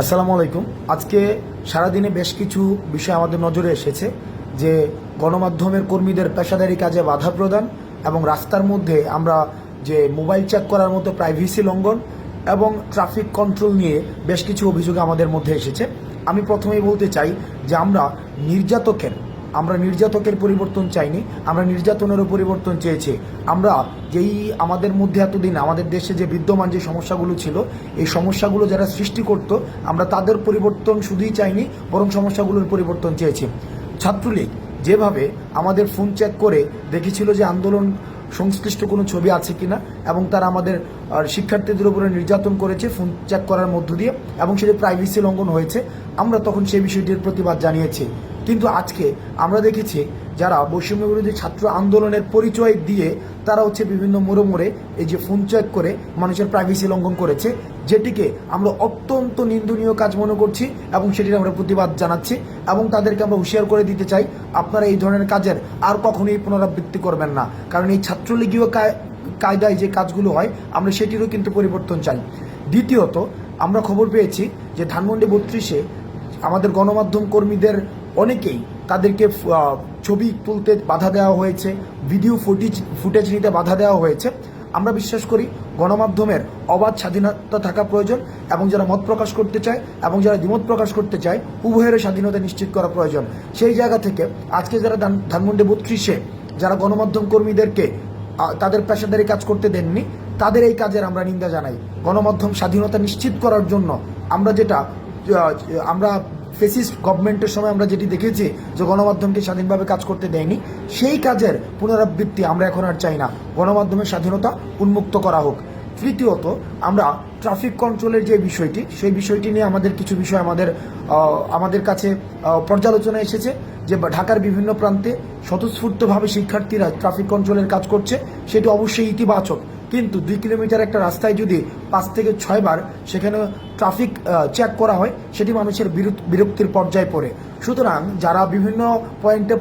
আসসালামু আলাইকুম। আজকে সারাদিনে বেশ কিছু বিষয় আমাদের নজরে এসেছে যে গণমাধ্যমের কর্মীদের পেশাদারি কাজে বাধা প্রদান এবং রাস্তার মধ্যে আমরা যে মোবাইল চেক করার মতো প্রাইভেসি লঙ্ঘন এবং ট্রাফিক কন্ট্রোল নিয়ে বেশ কিছু অভিযোগ আমাদের মধ্যে এসেছে। আমি প্রথমেই বলতে চাই যে আমরা নির্যাতকের পরিবর্তন চাইনি, আমরা নির্যাতনেরও পরিবর্তন চেয়েছি। আমরা যেই আমাদের মধ্যে এতদিন আমাদের দেশে যে বিদ্যমান যে সমস্যাগুলো ছিল, এই সমস্যাগুলো যারা সৃষ্টি করত, আমরা তাদের পরিবর্তন শুধুই চাইনি, বরং সমস্যাগুলোর পরিবর্তন চেয়েছি। ছাত্রলীগ যেভাবে আমাদের ফোন চেক করে দেখেছিল যে আন্দোলন সংশ্লিষ্ট কোনো ছবি আছে কিনা, এবং তারা আমাদের শিক্ষার্থীদের উপরে নির্যাতন করেছে ফোন চেক করার মধ্য দিয়ে, এবং সেটি প্রাইভেসি লঙ্ঘন হয়েছে, আমরা তখন সেই বিষয়টির প্রতিবাদ জানিয়েছি। কিন্তু আজকে আমরা দেখেছি যারা বৈষম্য বিরোধী ছাত্র আন্দোলনের পরিচয় দিয়ে তারা বিভিন্ন মোড়ে এই যে ফোন চেক করে মানুষের প্রাইভেসি লঙ্ঘন করেছে, যেটিকে আমরা অত্যন্ত নিন্দনীয় কাজ মনে করছি এবং সেটির আমরা প্রতিবাদ জানাচ্ছি এবং তাদেরকে আমরা হুঁশিয়ার করে দিতে চাই, আপনারা এই ধরনের কাজের আর কখনোই পুনরাবৃত্তি করবেন না। কারণ এই ছাত্রলীগীয় কায়দায় যে কাজগুলো হয়, আমরা সেটিরও কিন্তু পরিবর্তন চাই। দ্বিতীয়ত, আমরা খবর পেয়েছি যে ধানমন্ডি 32-এ আমাদের গণমাধ্যম কর্মীদের অনেকেই তাদেরকে ছবি তুলতে বাধা দেওয়া হয়েছে, ভিডিও ফুটেজ নিতে বাধা দেওয়া হয়েছে। আমরা বিশ্বাস করি গণমাধ্যমের অবাধ স্বাধীনতা থাকা প্রয়োজন, এবং যারা মত প্রকাশ করতে চায় এবং যারা দ্বিমত প্রকাশ করতে চায়, উভয়ের স্বাধীনতা নিশ্চিত করা প্রয়োজন। সেই জায়গা থেকে আজকে যারা ধানমন্ডি 32-এ যারা গণমাধ্যম কর্মীদেরকে তাদের পেশাদারি কাজ করতে দেননি, তাদের এই কাজের আমরা নিন্দা জানাই। গণমাধ্যম স্বাধীনতা নিশ্চিত করার জন্য আমরা ফেসিস্ট গভর্নমেন্টের সময় আমরা যেটি দেখেছি যে গণমাধ্যমকে স্বাধীনভাবে কাজ করতে দেয়নি, সেই কাজের পুনরাবৃত্তি আমরা এখন আর চাই না। গণমাধ্যমের স্বাধীনতা উন্মুক্ত করা হোক। তৃতীয়ত, আমরা ট্রাফিক কন্ট্রোলের যে বিষয়টি, সেই বিষয়টি নিয়ে আমাদের কিছু বিষয় আমাদের কাছে পর্যালোচনা এসেছে যে ঢাকার বিভিন্ন প্রান্তে স্বতঃস্ফূর্তভাবে শিক্ষার্থীরা ট্রাফিক কন্ট্রোলের কাজ করছে, সেটি অবশ্যই ইতিবাচক। কিন্তু 2 কিলোমিটার একটা রাস্তায় যদি 5 থেকে 6 বার সেখানে ট্রাফিক চেক করা হয়, সেটি মানুষের বিরক্তির পর্যায়ে পড়ে। সুতরাং যারা বিভিন্ন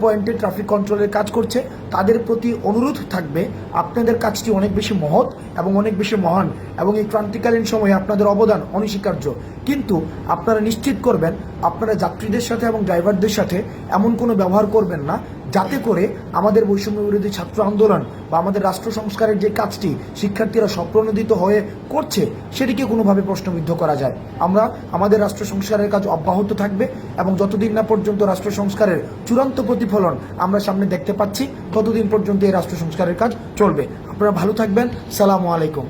পয়েন্টে ট্রাফিক কন্ট্রোলের কাজ করছে, তাদের প্রতি অনুরোধ থাকবে, আপনাদের কাজটি অনেক বেশি মহৎ এবং অনেক বেশি মহান, এবং এই ক্রান্তিকালীন সময়ে আপনাদের অবদান অনস্বীকার্য। কিন্তু আপনারা নিশ্চিত করবেন আপনারা যাত্রীদের সাথে এবং ড্রাইভারদের সাথে এমন কোনো ব্যবহার করবেন না যাতে করে আমাদের বৈষম্য বিরোধী ছাত্র আন্দোলন বা আমাদের রাষ্ট্র সংস্কারের যে কাজটি শিক্ষার্থীরা স্বপ্রণোদিত হয়ে করছে, সেটিকে কোনোভাবে প্রশ্নবিদ্ধ করা যায়। আমরা আমাদের রাষ্ট্র সংস্কারের কাজ অব্যাহত থাকবে, এবং যতদিন না পর্যন্ত রাষ্ট্র সংস্কারের চূড়ান্ত প্রতিফলন আমরা সামনে দেখতে পাচ্ছি, ততদিন পর্যন্ত এই রাষ্ট্র সংস্কারের কাজ চলবে। আপনারা ভালো থাকবেন। সালামু আলাইকুম।